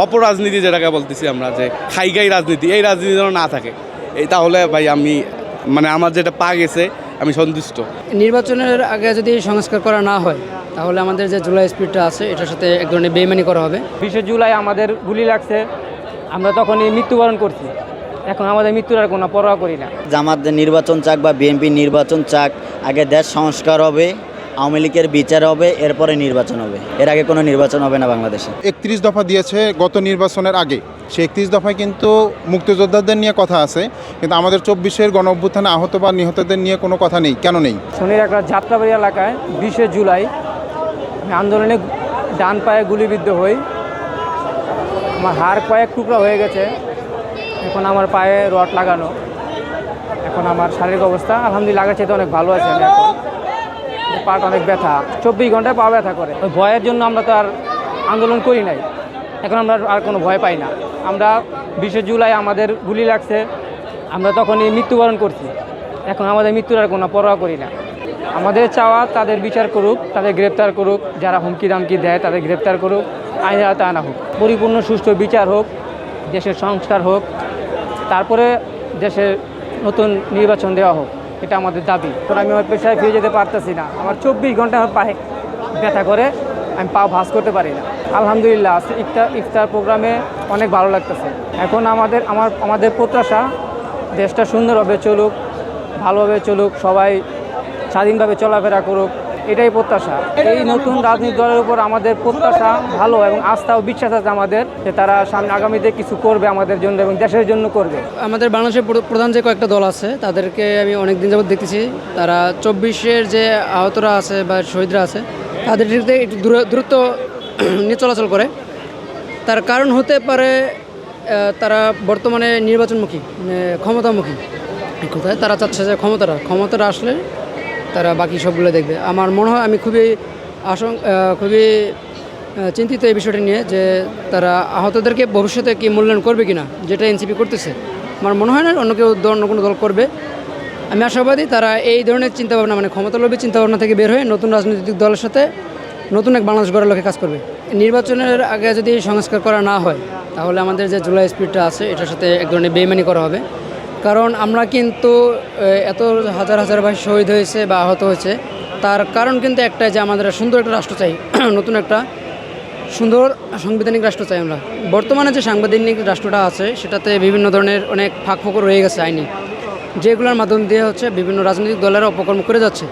অপরাজনীতি যেটাকে বলতেছি আমরা, যে খাইগাই রাজনীতি, এই রাজনীতি যেন না থাকে, এই তাহলে ভাই আমি মানে আমার যেটা পা গেছে আমি সন্তুষ্ট। নির্বাচনের আগে যদি সংস্কার করা না হয় তাহলে আমাদের যে জুলাই স্পিডটা আছে এটার সাথে এক ধরনের বেইমানি করা হবে। 20 জুলাই আমাদের গুলি লাগছে, আমরা তখনই মৃত্যুবরণ করছি, এখন আমাদের মৃত্যুর আর কোনো পরোয়া করি না। জামাত নির্বাচন চাক বা বিএনপি নির্বাচন চাক, আগে দেশ সংস্কার হবে, আওয়ামী লীগের বিচার হবে, এরপরে নির্বাচন হবে। এর আগে কোনো নির্বাচন হবে না বাংলাদেশে। 31 দফা দিয়েছে গত নির্বাচনের আগে, সেই 31 দফায় কিন্তু মুক্তিযোদ্ধাদের নিয়ে কথা আছে, কিন্তু আমাদের 24-এর গণ অভ্যুত্থানে আহত বা নিহতদের নিয়ে কোনো কথা নেই। কেন নেই? শনির একটা যাত্রাবাড়ি এলাকায় 20 জুলাই আন্দোলনে ডান পায়ে গুলিবিদ্ধ হই, আমার হাড় কয়েক টুকরা হয়ে গেছে, এখন আমার পায়ে রড লাগানো, এখন আমার শারীরিক অবস্থা আলহামদুলিল্লাহ আগের চাইতে অনেক ভালো আছে। আমি এখন পাটা অনেক ব্যথা, 24 ঘন্টায় পা ব্যথা করে। ওই ভয়ের জন্য আমরা তো আর আন্দোলন করি নাই, এখন আমরা আর কোনো ভয় পাই না। আমরা 20 জুলাই আমাদের গুলি লাগছে, আমরা তখনই মৃত্যুবরণ করছি, এখন আমাদের মৃত্যুর আর কোনো পরোয়া করি না। আমাদের চাওয়া তাদের বিচার করুক, তাদের গ্রেপ্তার করুক, যারা হুমকি দামকি দেয় তাদের গ্রেপ্তার করুক, আইনের আওতায় আনা হোক, পরিপূর্ণ সুষ্ঠু বিচার হোক, দেশের সংস্কার হোক, তারপরে দেশের নতুন নির্বাচন দেওয়া হোক, এটা আমাদের দাবি। কারণ আমি আমার পেশায় ফিরে যেতে পারতেছি না, আমার 24 ঘন্টা আমার পায়ে ব্যথা করে, আমি পা ভাঁজ করতে পারি না। আলহামদুলিল্লাহ আজকে ইফতার প্রোগ্রামে অনেক ভালো লাগতেছে। এখন আমাদের প্রত্যাশা দেশটা সুন্দরভাবে চলুক, ভালোভাবে চলুক, সবাই স্বাধীনভাবে চলাফেরা করুক, এটাই প্রত্যাশা। এই নতুন রাজনৈতিক দলের উপর আমাদের প্রত্যাশা ভালো এবং আস্থা ও বিশ্বাস আছে আমাদের, যে তারা সামনে আগামীতে কিছু করবে আমাদের জন্য এবং দেশের জন্য করবে। আমাদের বাংলাদেশের প্রধান যে কয়েকটা দল আছে তাদেরকে আমি অনেক দিন যাবত দেখতেছি, তারা 24-এর যে আহতরা আছে বা শহীদরা আছে তাদের সাথে একটু দূরত্ব নিয়ে চলাচল করে। তার কারণ হতে পারে তারা বর্তমানে নির্বাচনমুখী, ক্ষমতামুখী। কোথায় তারা চাচ্ছে যে ক্ষমতাটা আসলে তারা বাকি সবগুলো দেখবে। আমার মনে হয় আমি খুবই চিন্তিত এই বিষয়টি নিয়ে, যে তারা আহতদেরকে ভবিষ্যতে কি মূল্যায়ন করবে কিনা, যেটা এনসিপি করতেছে। আমার মনে হয় না অন্য কোনো দল করবে। আমি আশাবাদী তারা এই ধরনের চিন্তাভাবনা, মানে ক্ষমতালোভী চিন্তাভাবনা থেকে বের হয়ে নতুন রাজনৈতিক দলের সাথে নতুন এক বাংলাদেশ গড়ার লক্ষ্যে কাজ করবে। নির্বাচনের আগে যদি সংস্কার করা না হয় তাহলে আমাদের যে জুলাই স্পিডটা আছে এটার সাথে এক ধরনের বেইমানি করা হবে। কারণ আমরা কিন্তু এত হাজার হাজার ভাই শহীদ হয়েছে বা আহত হয়েছে, তার কারণ কিন্তু একটাই, যে আমাদের সুন্দর একটা রাষ্ট্র চাই, নতুন একটা সুন্দর সাংবিধানিক রাষ্ট্র চাই আমরা। বর্তমানে যে সাংবিধানিক রাষ্ট্রটা আছে সেটাতে বিভিন্ন ধরনের অনেক ফাঁক রয়ে গেছে আইনি, যেগুলোর মাধ্যম দিয়ে বিভিন্ন রাজনৈতিক দলেরা অপকর্ম করে যাচ্ছে।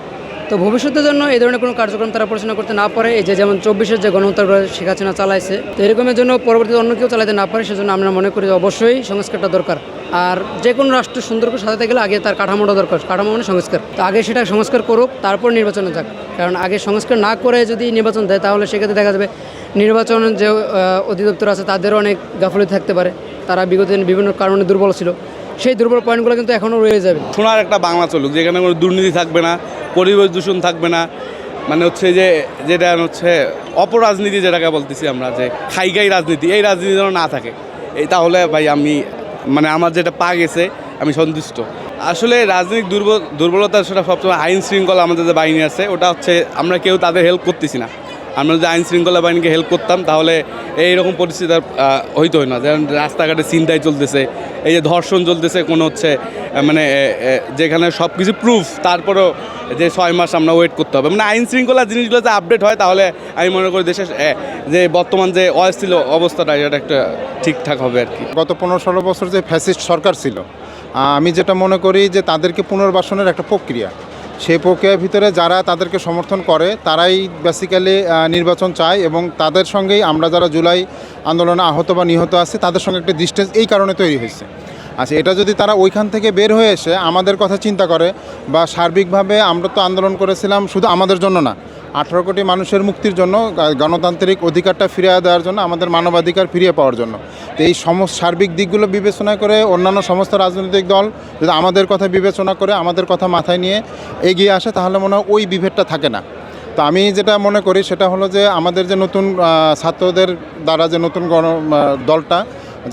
তো ভবিষ্যতের জন্য এই ধরনের কোনো কার্যক্রম তারা পরিচালনা করতে না পারে, এই যে যেমন 24-এর যে গণহত্যা শেখ হাসিনা চালাইছে, তো এরকমের জন্য পরবর্তীতে অন্য কেউ চালাতে না পারে, সেজন্য আমরা মনে করি অবশ্যই সংস্কারটা দরকার। আর যে কোনো রাষ্ট্র সুন্দর করে সাজাতে গেলে আগে তার কাঠামোটা দরকার, কাঠামো মানে সংস্কার। তো আগে সেটা সংস্কার করুক, তারপর নির্বাচনে যাক। কারণ আগে সংস্কার না করে যদি নির্বাচন দেয় তাহলে সেক্ষেত্রে দেখা যাবে নির্বাচন যে অধিদপ্তর আছে তাদেরও অনেক গাফিলতি থাকতে পারে, তারা বিগত দিন বিভিন্ন কারণে দুর্বল ছিল, সেই দুর্বল পয়েন্টগুলো কিন্তু এখনও রয়ে যাবে। সোনার একটা বাংলা চলুক, যেখানে কোনো দুর্নীতি থাকবে না, পরিবেশ দূষণ থাকবে না, মানে যেটা অপরাজনীতি যেটাকে বলতেছি আমরা, যে খাইগাই রাজনীতি, এই রাজনীতি যেন না থাকে, এই তাহলে ভাই আমি মানে আমার যেটা পা গেছে আমি সন্তুষ্ট। আসলে রাজনৈতিক দুর্বলতা সেটা সবসময় আইন শৃঙ্খলা, আমাদের যে বাহিনী আছে ওটা আমরা কেউ তাদের হেল্প করতেছি না। আমরা যদি আইন শৃঙ্খলা বাহিনীকে হেল্প করতাম তাহলে এইরকম পরিস্থিতি হইতো না। যেমন রাস্তাঘাটে ছিনতাই চলতেছে, এই যে ধর্ষণ চলতেছে, কোনো মানে যেখানে সব কিছু প্রুফ, তারপরেও যে 6 মাস আমরা ওয়েট করতে হবে। মানে আইন শৃঙ্খলা জিনিসগুলো যে আপডেট হয় তাহলে আমি মনে করি দেশের যে বর্তমান যে অস্থির অবস্থাটা এটা একটা ঠিকঠাক হবে আর কি। গত 15-16 বছর যে ফ্যাসিস্ট সরকার ছিল, আমি যেটা মনে করি যে তাদেরকে পুনর্বাসনের একটা প্রক্রিয়া, সেই প্রক্রিয়ার ভিতরে যারা তাদেরকে সমর্থন করে তারাই বেসিক্যালি নির্বাচন চায়, এবং তাদের সঙ্গেই আমরা যারা জুলাই আন্দোলনে আহত বা নিহত আছি তাদের সঙ্গে একটা ডিস্টেন্স এই কারণে তৈরি হয়েছে। আচ্ছা, এটা যদি তারা ওইখান থেকে বের হয়ে এসে আমাদের কথা চিন্তা করে, বা সার্বিকভাবে আমরা তো আন্দোলন করেছিলাম শুধু আমাদের জন্য না, 18 কোটি মানুষের মুক্তির জন্য, গণতান্ত্রিক অধিকারটা ফিরিয়ে দেওয়ার জন্য, আমাদের মানবাধিকার ফিরিয়ে পাওয়ার জন্য। তো এই সমস্ত সার্বিক দিকগুলো বিবেচনা করে অন্যান্য সমস্ত রাজনৈতিক দল যদি আমাদের কথা বিবেচনা করে, আমাদের কথা মাথায় নিয়ে এগিয়ে আসে, তাহলে মনে হয় ওই বিভেদটা থাকে না। তো আমি যেটা মনে করি সেটা হলো যে আমাদের যে নতুন ছাত্রদের দ্বারা যে নতুন দলটা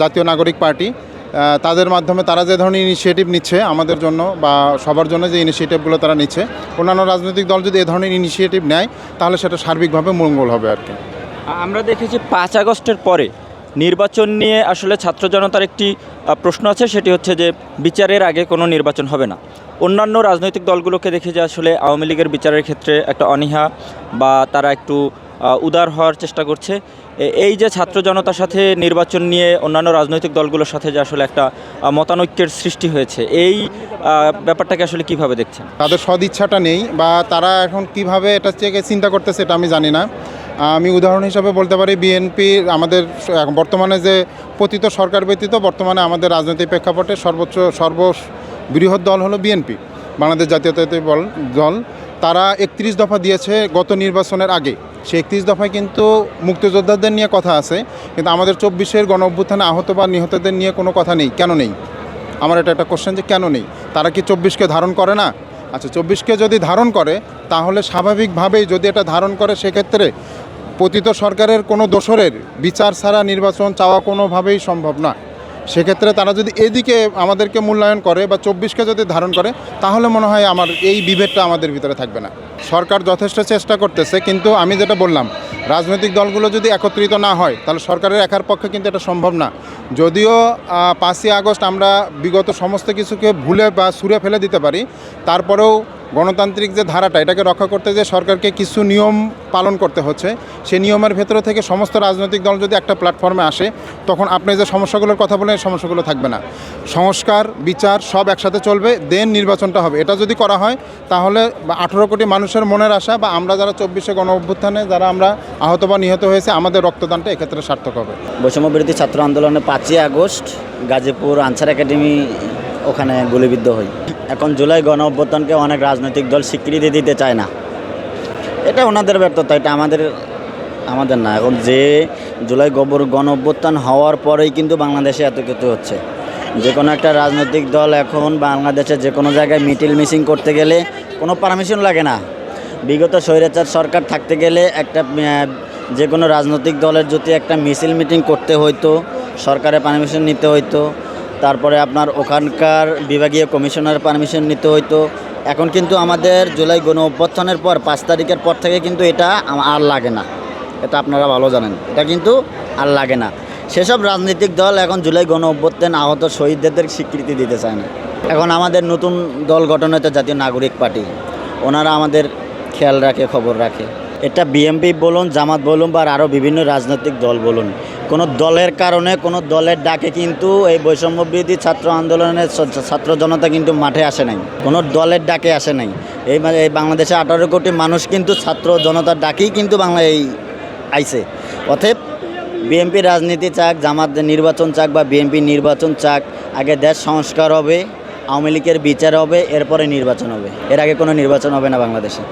জাতীয় নাগরিক পার্টি, তাদের মাধ্যমে তারা যে ধরনের ইনিশিয়েটিভ নিচ্ছে আমাদের জন্য বা সবার জন্য, যে ইনিশিয়েটিভগুলো তারা নিচ্ছে, অন্যান্য রাজনৈতিক দল যদি এ ধরনের ইনিশিয়েটিভ নেয় তাহলে সেটা সার্বিকভাবে মঙ্গল হবে আর কি। আমরা দেখেছি 5 আগস্টের পরে নির্বাচন নিয়ে আসলে ছাত্র জনতার একটি প্রশ্ন আছে, সেটি হচ্ছে যে বিচারের আগে কোনো নির্বাচন হবে না। অন্যান্য রাজনৈতিক দলগুলোকে দেখে যে আসলে আওয়ামী লীগের বিচারের ক্ষেত্রে একটা অনীহা বা তারা একটু উদার হওয়ার চেষ্টা করছে। এই যে ছাত্র জনতার সাথে নির্বাচন নিয়ে অন্যান্য রাজনৈতিক দলগুলোর সাথে যে আসলে একটা মতানৈক্যের সৃষ্টি হয়েছে, এই ব্যাপারটাকে আসলে কিভাবে দেখছেন? তাদের সদিচ্ছাটা নেই বা তারা এখন কিভাবে এটা থেকে চিন্তা করতেছে এটা আমি জানি না। আমি উদাহরণ হিসাবে বলতে পারি বিএনপি আমাদের বর্তমানে যে পতিত সরকার ব্যতীত বর্তমানে আমাদের রাজনৈতিক প্রেক্ষাপটে সর্ববৃহৎ দল হলো বিএনপি, বাংলাদেশ জাতীয়তাবাদী দল। তারা 31 দফা দিয়েছে গত নির্বাচনের আগে। সেই 31 দফায় কিন্তু মুক্তিযোদ্ধাদের নিয়ে কথা আছে, কিন্তু আমাদের 24-এর গণ অভ্যুত্থানে আহত বা নিহতদের নিয়ে কোনো কথা নেই। কেন নেই? আমার এটা একটা কোশ্চেন যে কেন নেই? তারা কি 24-কে ধারণ করে না? আচ্ছা, 24-কে যদি ধারণ করে তাহলে স্বাভাবিকভাবেই যদি এটা ধারণ করে সেক্ষেত্রে পতিত সরকারের কোনো দোসরের বিচার ছাড়া নির্বাচন চাওয়া কোনোভাবেই সম্ভব না। সেক্ষেত্রে তারা যদি এদিকে আমাদেরকে মূল্যায়ন করে বা 24-কে যদি ধারণ করে তাহলে মনে হয় আমার এই বিভেদটা আমাদের ভিতরে থাকবে না। সরকার যথেষ্ট চেষ্টা করতেছে, কিন্তু আমি যেটা বললাম রাজনৈতিক দলগুলো যদি একত্রিত না হয় তাহলে সরকারের একার পক্ষে কিন্তু এটা সম্ভব না। যদিও 5ই আগস্ট আমরা বিগত সমস্ত কিছুকে ভুলে বা ছুঁড়ে ফেলে দিতে পারি, তারপরেও গণতান্ত্রিক যে ধারাটা এটাকে রক্ষা করতে যে সরকারকে কিছু নিয়ম পালন করতে হচ্ছে। সেই নিয়মের ভেতরে থেকে সমস্ত রাজনৈতিক দল যদি একটা প্ল্যাটফর্মে আসে তখন আপনি যে সমস্যাগুলোর কথা বলেন এই সমস্যাগুলো থাকবে না। সংস্কার বিচার সব একসাথে চলবে, দেন নির্বাচনটা হবে। এটা যদি করা হয় তাহলে 18 কোটি মানুষের মনের আশা বা আমরা যারা 24-এ গণ অভ্যুত্থানে যারা আমরা আহত বা নিহত হয়েছে আমাদের রক্তদানটা এক্ষেত্রে সার্থক হবে। বৈষম্যবিরোধী ছাত্র আন্দোলনে 5ই আগস্ট গাজীপুর আনসার একাডেমি ওখানে গুলিবিদ্ধ হই। এখন জুলাই গণ অভ্যুত্থানকে অনেক রাজনৈতিক দল স্বীকৃতি দিতে চায় না। এটা ওনাদের ব্যর্থতা, এটা আমাদের না। এখন যে জুলাই গণ অভ্যুত্থান হওয়ার পরেই কিন্তু বাংলাদেশে এত কিছু হচ্ছে। যে কোনো একটা রাজনৈতিক দল এখন বাংলাদেশে যে কোনো জায়গায় মিটিং করতে গেলে কোনো পারমিশন লাগে না। বিগত স্বৈরাচার সরকার থাকতে গেলে একটা যে কোনো রাজনৈতিক দলের যদি একটা মিটিং করতে হইতো সরকারের পারমিশন নিতে হইতো, তারপরে আপনার ওখানকার বিভাগীয় কমিশনার পারমিশন নিতে হইতো। এখন কিন্তু আমাদের জুলাই গণ অভ্যুত্থানের পর 5 তারিখের পর থেকে কিন্তু এটা আর লাগে না। এটা আপনারা ভালো জানেন, এটা কিন্তু আর লাগে না। সেসব রাজনৈতিক দল এখন জুলাই গণ অভ্যুত্থান আহত শহীদদের স্বীকৃতি দিতে চায় না। এখন আমাদের নতুন দল গঠন হয়েছে জাতীয় নাগরিক পার্টি, ওনারা আমাদের খেয়াল রাখে, খবর রাখে। এটা বিএনপি বলুন, জামাত বলুন বা আরও বিভিন্ন রাজনৈতিক দল বলুন, কোনো দলের কারণে কোনো দলের ডাকে কিন্তু এই বৈষম্যবিরোধী ছাত্র আন্দোলনের ছাত্র জনতা কিন্তু মাঠে আসে নাই, কোনো দলের ডাকে আসে নাই। এই বাংলাদেশে 18 কোটি মানুষ কিন্তু ছাত্র জনতার ডাকেই কিন্তু আইছে। অতএব বিএনপি রাজনীতি চাক, জামাত নির্বাচন চাক বা বিএনপি নির্বাচন চাক, আগে দেশ সংস্কার হবে, আওয়ামী লীগের বিচার হবে, এরপরে নির্বাচন হবে। এর আগে কোনো নির্বাচন হবে না বাংলাদেশে।